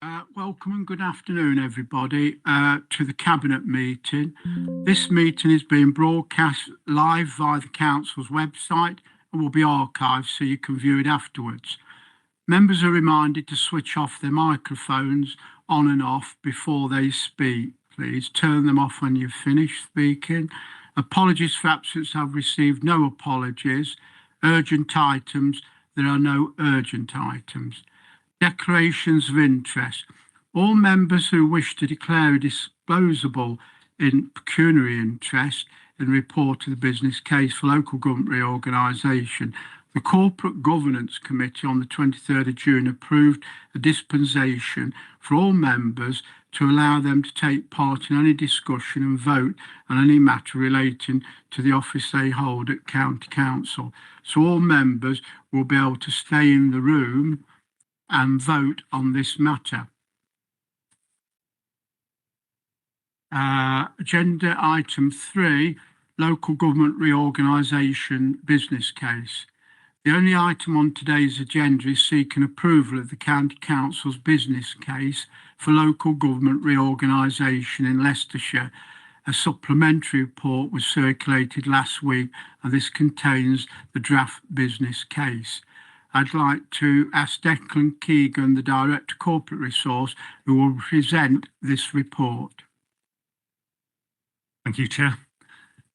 Welcome and good afternoon, everybody, to the Cabinet meeting. This meeting is being broadcast live via the Council's website and will be archived so you can view it afterwards. Members are reminded to switch off their microphones on and off before they speak. Please turn them off when you've finished speaking. Apologies for absence. I've received no apologies. Urgent items. There are no urgent items. Declarations of interest. All members who wish to declare a disposable in pecuniary interest in report to the business case for local government reorganisation. The Corporate Governance Committee on the 23rd of June approved a dispensation for all members to allow them to take part in any discussion and vote on any matter relating to the office they hold at County Council. So all members will be able to stay in the room and vote on this matter. Agenda item 3, local government reorganisation business case. The only item on today's agenda is seeking approval of the County Council's business case for local government reorganisation in Leicestershire. A supplementary report was circulated last week, and this contains the draft business case. I'd like to ask Declan Keegan, the Director of Corporate Resource, who will present this report. Thank you, Chair.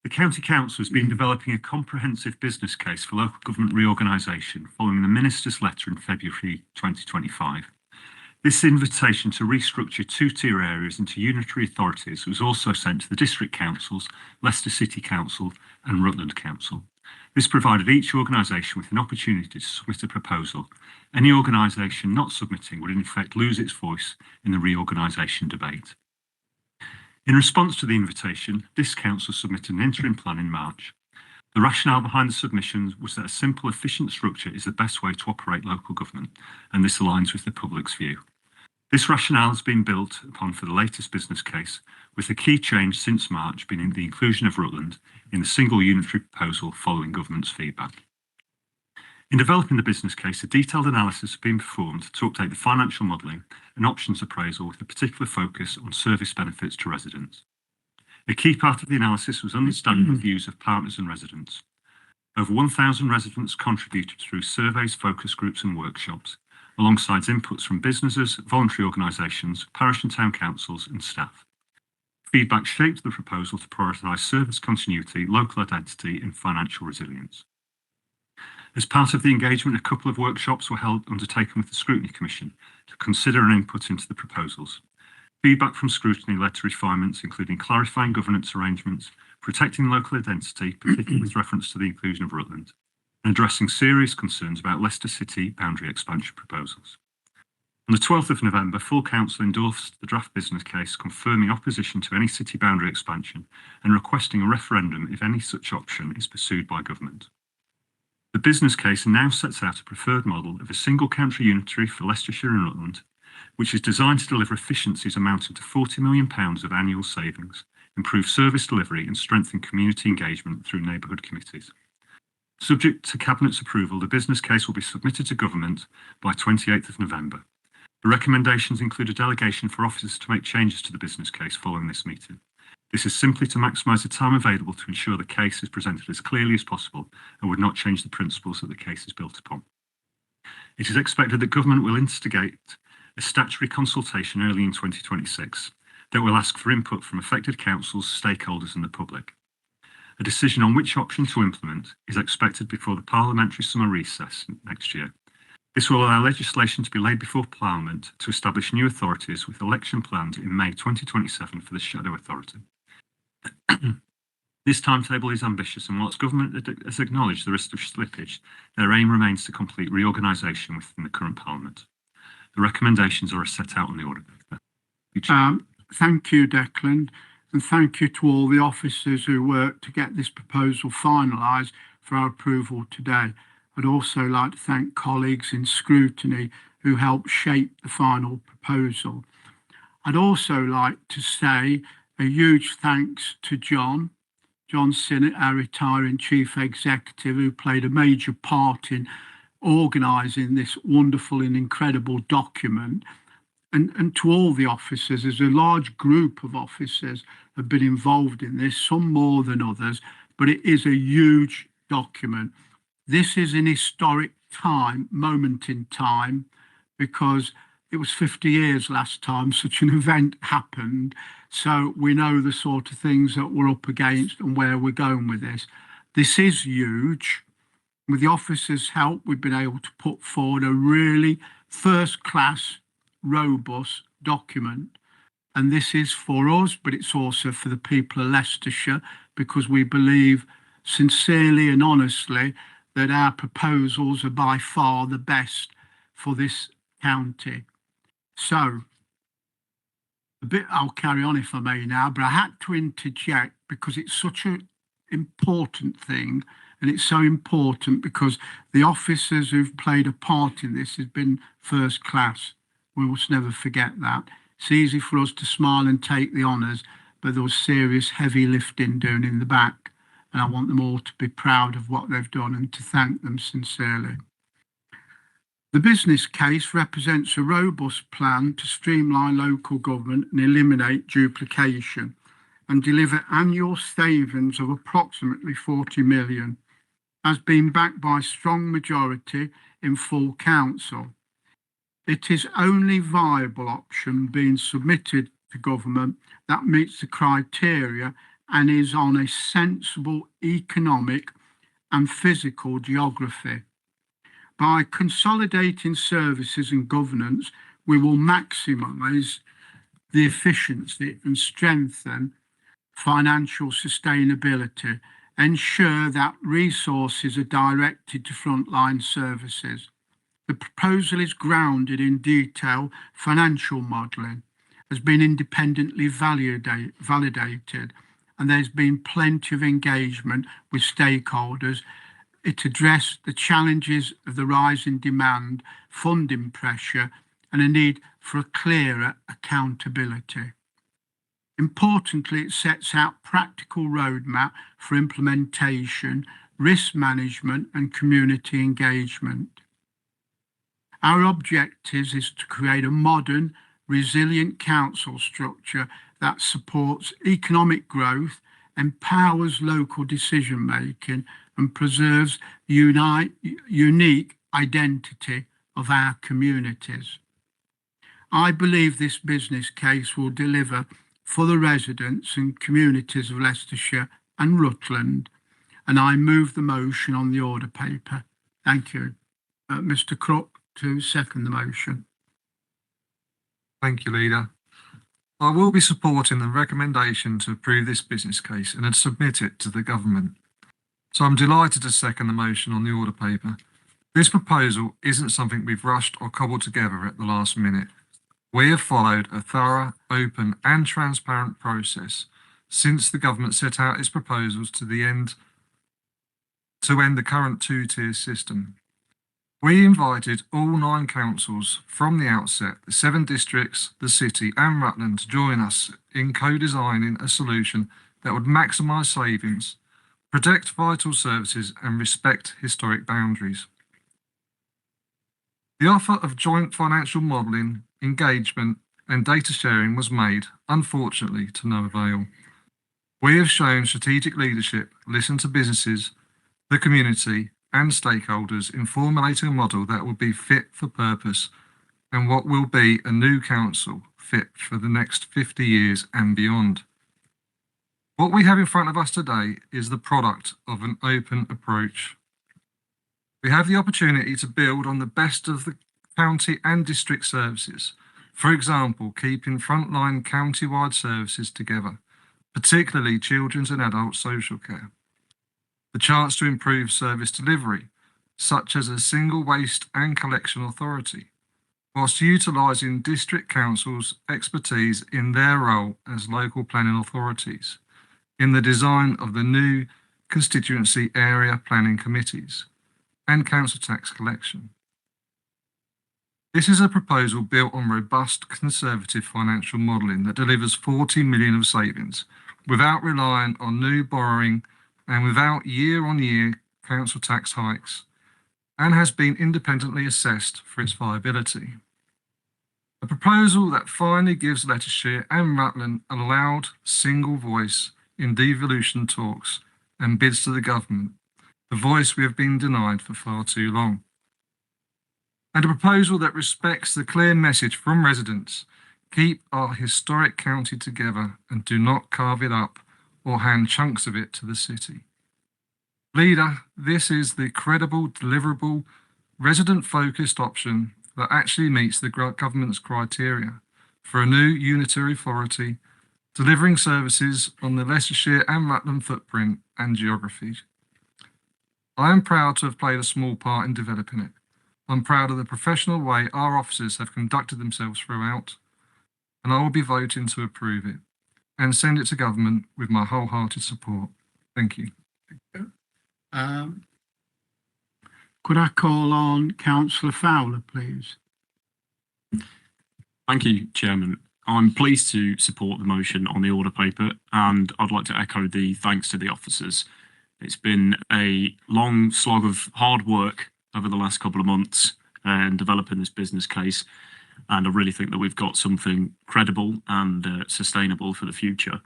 The County Council has been developing a comprehensive business case for local government reorganisation following the Minister's letter in February 2025. This invitation to restructure two-tier areas into unitary authorities was also sent to the District Councils, Leicester City Council and Rutland Council. This provided each organisation with an opportunity to submit a proposal. Any organisation not submitting would in effect lose its voice in the reorganisation debate. In response to the invitation, this council submitted an interim plan in March. The rationale behind the submission was that a simple, efficient structure is the best way to operate local government, and this aligns with the public's view. This rationale has been built upon for the latest business case, with the key change since March being the inclusion of Rutland in the single unitary proposal following government's feedback. In developing the business case, a detailed analysis has been performed to update the financial modelling and options appraisal with a particular focus on service benefits to residents. A key part of the analysis was understanding the views of partners and residents. Over 1,000 residents contributed through surveys, focus groups and workshops, alongside inputs from businesses, voluntary organisations, parish and town councils and staff. Feedback shaped the proposal to prioritise service continuity, local identity and financial resilience. As part of the engagement, a couple of workshops were undertaken with the Scrutiny Commission to consider and input into the proposals. Feedback from scrutiny led to refinements, including clarifying governance arrangements, protecting local identity, particularly with reference to the inclusion of Rutland, and addressing serious concerns about Leicester City boundary expansion proposals. On the 12th of November, full council endorsed the draft business case, confirming opposition to any city boundary expansion and requesting a referendum if any such option is pursued by government. The business case now sets out a preferred model of a single country unitary for Leicestershire and Rutland, which is designed to deliver efficiencies amounting to £40 million of annual savings, improve service delivery and strengthen community engagement through neighbourhood committees. Subject to Cabinet's approval, the business case will be submitted to government by 28th of November. The recommendations include a delegation for officers to make changes to the business case following this meeting. This is simply to maximise the time available to ensure the case is presented as clearly as possible and would not change the principles that the case is built upon. It is expected that government will instigate a statutory consultation early in 2026 that will ask for input from affected councils, stakeholders and the public. A decision on which option to implement is expected before the parliamentary summer recess next year. This will allow legislation to be laid before Parliament to establish new authorities, with election planned in May 2027 for the Shadow Authority. This timetable is ambitious, and whilst government has acknowledged the risk of slippage, their aim remains to complete reorganisation within the current Parliament. The recommendations are as set out on the order. Thank you, Declan, and thank you to all the officers who worked to get this proposal finalised for our approval today. I'd also like to thank colleagues in scrutiny who helped shape the final proposal. I'd also like to say a huge thanks to John Sinnott, our retiring Chief Executive, who played a major part in organising this wonderful and incredible document. and to all the officers. There's a large group of officers have been involved in this, some more than others, but it is a huge document. This is an historic moment in time, because it was 50 years last time such an event happened. So we know the sort of things that we're up against and where we're going with this. This is huge. With the officers' help, we've been able to put forward a really first-class, robust document. And this is for us, but it's also for the people of Leicestershire, because we believe sincerely and honestly that our proposals are by far the best for this county. So, I'll carry on if I may now, but I had to interject because it's such an important thing, and it's so important because the officers who've played a part in this has been first class. We must never forget that. It's easy for us to smile and take the honours, but there was serious heavy lifting done in the back, and I want them all to be proud of what they've done and to thank them sincerely. The business case represents a robust plan to streamline local government and eliminate duplication and deliver annual savings of approximately 40 million, has been backed by a strong majority in full council. It is only viable option being submitted to government that meets the criteria and is on a sensible economic and physical geography. By consolidating services and governance, we will maximise the efficiency and strengthen financial sustainability, ensure that resources are directed to frontline services. The proposal is grounded in detailed financial modelling, has been independently validated, and there's been plenty of engagement with stakeholders. It addressed the challenges of the rising demand, funding pressure, and a need for a clearer accountability. Importantly, it sets out practical roadmap for implementation, risk management, and community engagement. Our objective is to create a modern, resilient council structure that supports economic growth, empowers local decision making, and preserves the unique identity of our communities. I believe this business case will deliver for the residents and communities of Leicestershire and Rutland, and I move the motion on the order paper. Thank you. Mr. Crook to second the motion. Thank you, Leader. I will be supporting the recommendation to approve this business case and submit it to the government. So I'm delighted to second the motion on the order paper. This proposal isn't something we've rushed or cobbled together at the last minute. We have followed a thorough, open and transparent process since the government set out its proposals to end the current two-tier system. We invited all 9 councils from the outset, the 7 districts, the city and Rutland, to join us in co-designing a solution that would maximise savings, protect vital services and respect historic boundaries. The offer of joint financial modelling, engagement and data sharing was made, unfortunately, to no avail. We have shown strategic leadership, listened to businesses, the community and stakeholders in formulating a model that will be fit for purpose and what will be a new council fit for the next 50 years and beyond. What we have in front of us today is the product of an open approach. We have the opportunity to build on the best of the county and district services. For example, keeping frontline county-wide services together, particularly children's and adult social care. The chance to improve service delivery, such as a single waste and collection authority, whilst utilising district councils' expertise in their role as local planning authorities, in the design of the new constituency area planning committees and council tax collection. This is a proposal built on robust conservative financial modelling that delivers 40 million of savings without relying on new borrowing and without year-on-year council tax hikes, and has been independently assessed for its viability. A proposal that finally gives Leicestershire and Rutland a loud single voice in devolution talks and bids to the government, the voice we have been denied for far too long. And a proposal that respects the clear message from residents: keep our historic county together and do not carve it up or hand chunks of it to the city. Leader, this is the credible, deliverable, resident-focused option that actually meets the government's criteria for a new unitary authority delivering services on the Leicestershire and Rutland footprint and geography. I am proud to have played a small part in developing it. I'm proud of the professional way our officers have conducted themselves throughout, and I will be voting to approve it and send it to government with my wholehearted support. Thank you. Could I call on Councillor Fowler, please? Thank you, Chairman. I'm pleased to support the motion on the order paper, and I'd like to echo the thanks to the officers. It's been a long slog of hard work over the last couple of months in developing this business case, and I really think that we've got something credible and sustainable for the future.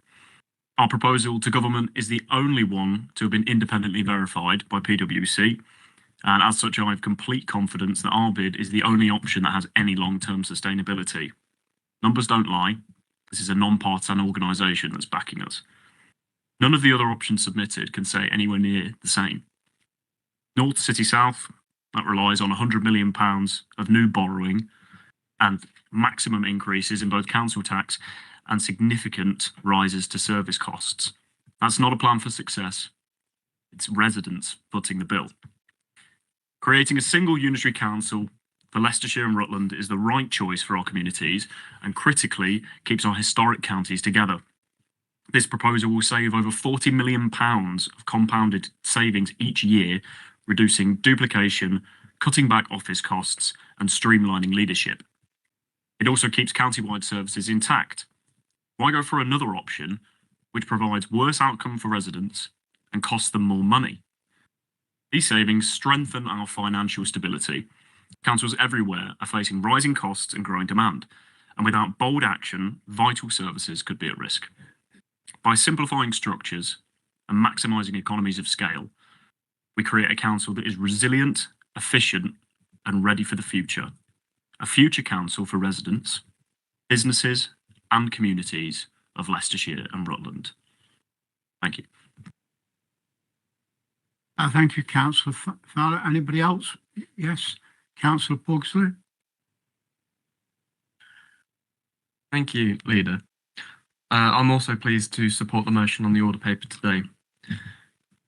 Our proposal to government is the only one to have been independently verified by PwC, and as such I have complete confidence that our bid is the only option that has any long-term sustainability. Numbers don't lie. This is a non-partisan organisation that's backing us. None of the other options submitted can say anywhere near the same. North City South, that relies on £100 million of new borrowing and maximum increases in both council tax and significant rises to service costs. That's not a plan for success. It's residents footing the bill. Creating a single unitary council for Leicestershire and Rutland is the right choice for our communities and critically keeps our historic counties together. This proposal will save over £40 million of compounded savings each year, reducing duplication, cutting back office costs and streamlining leadership. It also keeps county-wide services intact. Why go for another option which provides worse outcome for residents and costs them more money? These savings strengthen our financial stability. Councils everywhere are facing rising costs and growing demand, and without bold action, vital services could be at risk. By simplifying structures and maximising economies of scale, we create a council that is resilient, efficient, and ready for the future. A future council for residents, businesses, and communities of Leicestershire and Rutland. Thank you. Thank you, Councillor Fowler. Anybody else? Yes, Councillor Pugsley. Thank you, Leader. I'm also pleased to support the motion on the order paper today.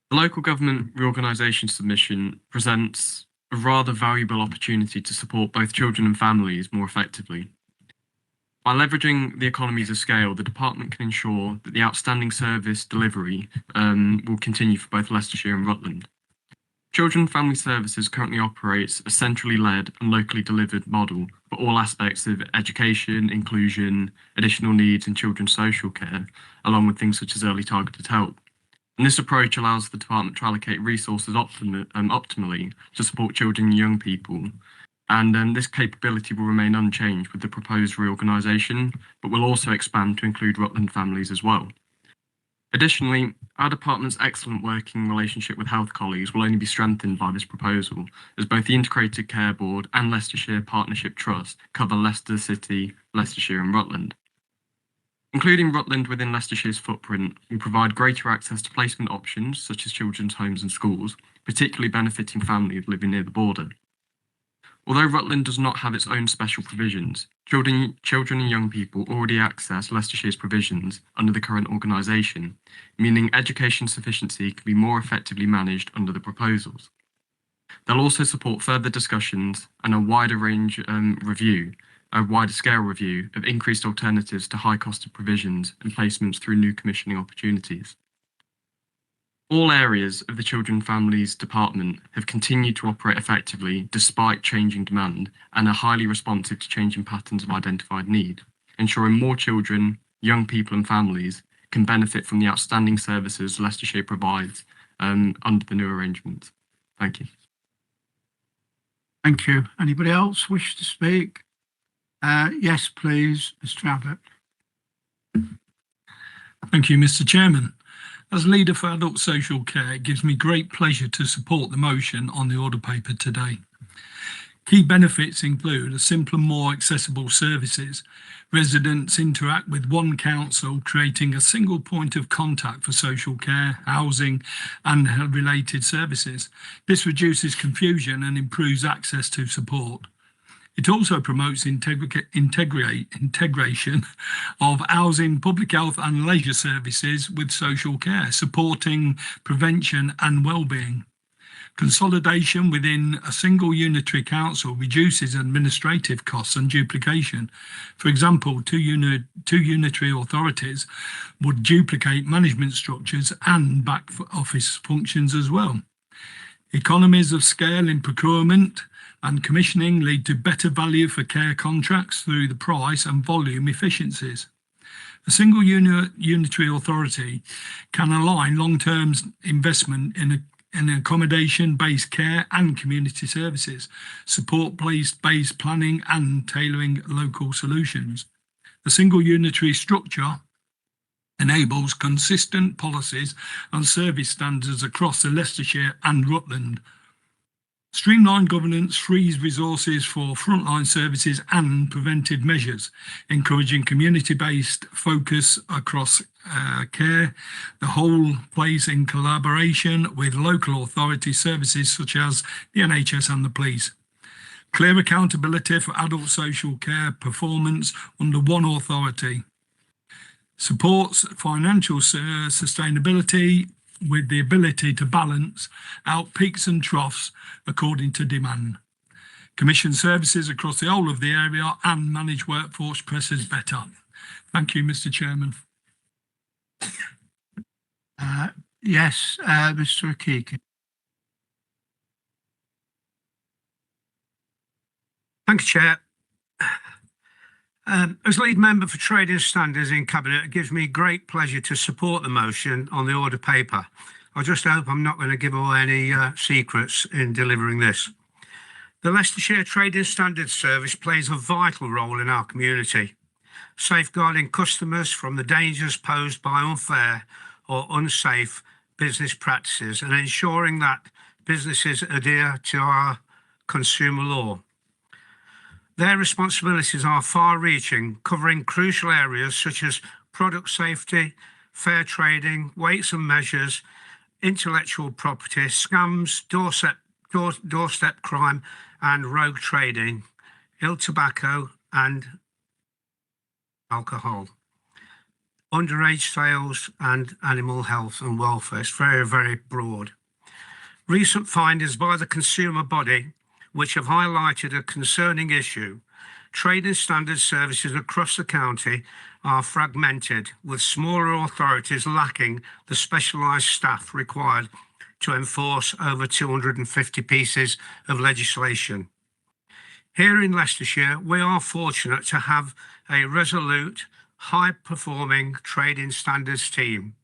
The local government reorganisation submission presents a rather valuable opportunity to support both children and families more effectively. By leveraging the economies of scale, the department can ensure that the outstanding service delivery will continue for both Leicestershire and Rutland. Children and Family Services currently operates a centrally led and locally delivered model for all aspects of education, inclusion, additional needs and children's social care, along with things such as early targeted help. And this approach allows the department to allocate resources optimally to support children and young people. And this capability will remain unchanged with the proposed reorganisation, but will also expand to include Rutland families as well. Additionally, our department's excellent working relationship with health colleagues will only be strengthened by this proposal, as both the Integrated Care Board and Leicestershire Partnership Trust cover Leicester City, Leicestershire and Rutland. Including Rutland within Leicestershire's footprint will provide greater access to placement options such as children's homes and schools, particularly benefiting families living near the border. Although Rutland does not have its own special provisions, children and young people already access Leicestershire's provisions under the current organisation, meaning education sufficiency can be more effectively managed under the proposals. They'll also support further discussions and a wider scale review of increased alternatives to high costed provisions and placements through new commissioning opportunities. All areas of the Children and Families Department have continued to operate effectively despite changing demand and are highly responsive to changing patterns of identified need, ensuring more children, young people and families can benefit from the outstanding services Leicestershire provides under the new arrangements. Thank you. Thank you. Anybody else wish to speak? Yes, please, Mr. Abbott. Thank you, Mr. Chairman. As leader for adult social care, it gives me great pleasure to support the motion on the order paper today. Key benefits include a simpler, more accessible services. Residents interact with one council, creating a single point of contact for social care, housing and related services. This reduces confusion and improves access to support. It also promotes integration of housing, public health and leisure services with social care, supporting prevention and well-being. Consolidation within a single unitary council reduces administrative costs and duplication. For example, two unitary authorities would duplicate management structures and back office functions as well. Economies of scale in procurement and commissioning lead to better value for care contracts through the price and volume efficiencies. A single unitary authority can align long-term investment in accommodation-based care and community services, support place-based planning and tailoring local solutions. A single unitary structure enables consistent policies and service standards across the Leicestershire and Rutland. Streamlined governance frees resources for frontline services and preventive measures, encouraging community-based focus across care. The whole plays in collaboration with local authority services such as the NHS and the police. Clear accountability for adult social care performance under one authority. Supports financial sustainability with the ability to balance out peaks and troughs according to demand. Commission services across the whole of the area and manage workforce pressures better. Thank you, Mr. Chairman. Yes, Mr. Akiki. Thank you, Chair. As lead member for Trading Standards in Cabinet, it gives me great pleasure to support the motion on the order paper. I just hope I'm not going to give away any secrets in delivering this. The Leicestershire Trading Standards Service plays a vital role in our community, safeguarding customers from the dangers posed by unfair or unsafe business practices and ensuring that businesses adhere to our consumer law. Their responsibilities are far-reaching, covering crucial areas such as product safety, fair trading, weights and measures, intellectual property, scams, doorstep crime and rogue trading, ill tobacco and alcohol, underage sales and animal health and welfare. It's very, very broad. Recent findings by the consumer body which have highlighted a concerning issue. Trading standards services across the county are fragmented, with smaller authorities lacking the specialised staff required to enforce over 250 pieces of legislation. Here in Leicestershire, we are fortunate to have a resolute, high-performing trading standards team.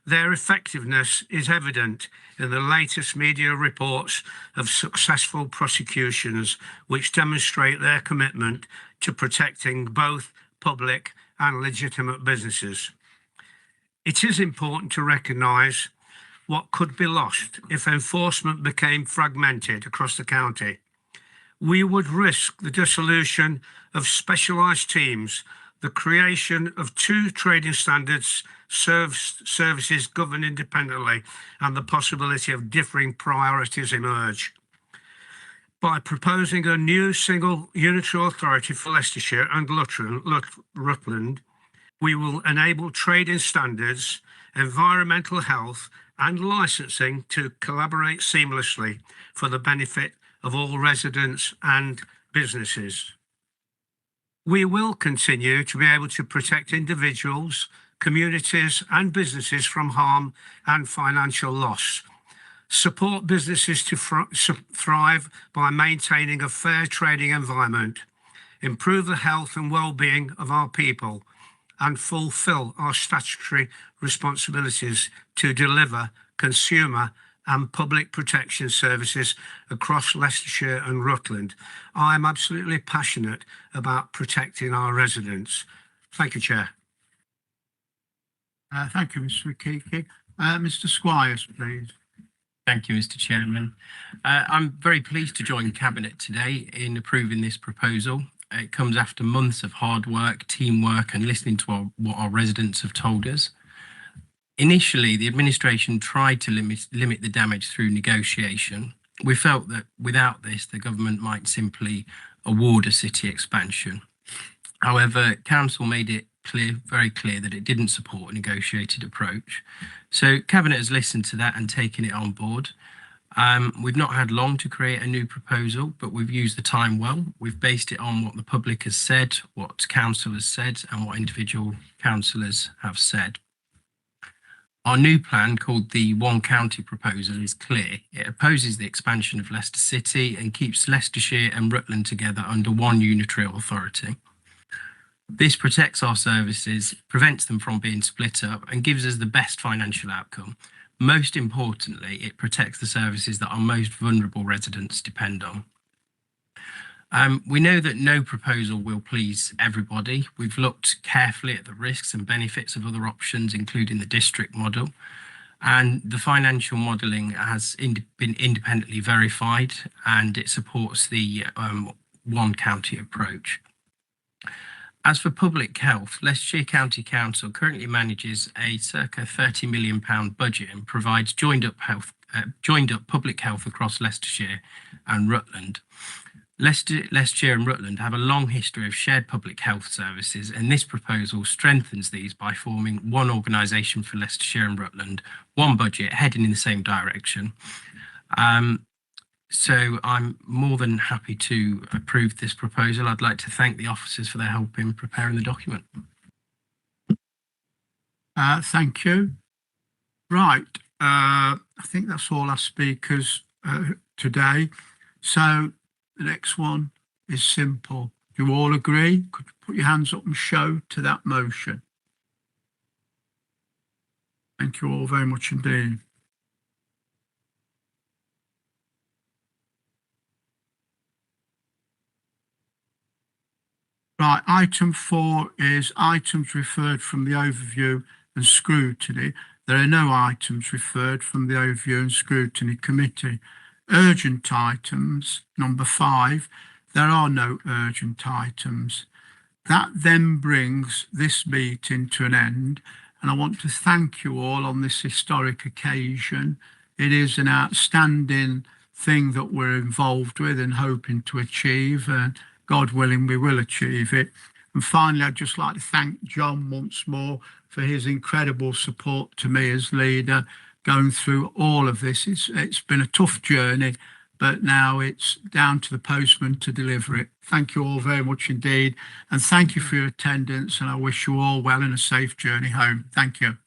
Their effectiveness is evident in the latest media reports of successful prosecutions, which demonstrate their commitment to protecting both public and legitimate businesses. It is important to recognise what could be lost if enforcement became fragmented across the county. We would risk the dissolution of specialised teams, the creation of two trading standards services governed independently, and the possibility of differing priorities emerge. By proposing a new single unitary authority for Leicestershire and Rutland, we will enable trading standards, environmental health and licensing to collaborate seamlessly for the benefit of all residents and businesses. We will continue to be able to protect individuals, communities and businesses from harm and financial loss, support businesses to thrive by maintaining a fair trading environment, improve the health and well-being of our people, and fulfil our statutory responsibilities to deliver consumer and public protection services across Leicestershire and Rutland. I am absolutely passionate about protecting our residents. Thank you, Chair. Thank you, Mr. Akiki. Mr. Squires, please. Thank you, Mr. Chairman. I'm very pleased to join Cabinet today in approving this proposal. It comes after months of hard work, teamwork, and listening to what our residents have told us. Initially, the administration tried to limit the damage through negotiation. We felt that without this, the government might simply award a city expansion. However, Council made it very clear that it didn't support a negotiated approach. So Cabinet has listened to that and taken it on board. We've not had long to create a new proposal, but we've used the time well. We've based it on what the public has said, what Council has said, and what individual councillors have said. Our new plan, called the One County proposal, is clear. It opposes the expansion of Leicester City and keeps Leicestershire and Rutland together under one unitary authority. This protects our services, prevents them from being split up, and gives us the best financial outcome. Most importantly, it protects the services that our most vulnerable residents depend on. We know that no proposal will please everybody. We've looked carefully at the risks and benefits of other options, including the district model, and the financial modelling has been independently verified, and it supports the one county approach. As for public health, Leicestershire County Council currently manages a circa £30 million budget and provides joined up public health across Leicestershire and Rutland. Leicestershire and Rutland have a long history of shared public health services, and this proposal strengthens these by forming one organisation for Leicestershire and Rutland, one budget heading in the same direction. So I'm more than happy to approve this proposal. I'd like to thank the officers for their help in preparing the document. Thank you. Right. I think that's all our speakers today. So the next one is simple. Do you all agree? Could you put your hands up and show to that motion? Thank you all very much indeed. Right, item 4 is items referred from the overview and scrutiny. There are no items referred from the overview and scrutiny committee. Urgent items, number 5, there are no urgent items. That then brings this meeting to an end, and I want to thank you all on this historic occasion. It is an outstanding thing that we're involved with and hoping to achieve, and God willing, we will achieve it. And finally, I'd just like to thank John once more for his incredible support to me as leader, going through all of this. It's been a tough journey, but now it's down to the postman to deliver it. Thank you all very much indeed. And thank you for your attendance. And I wish you all well and a safe journey home. Thank you.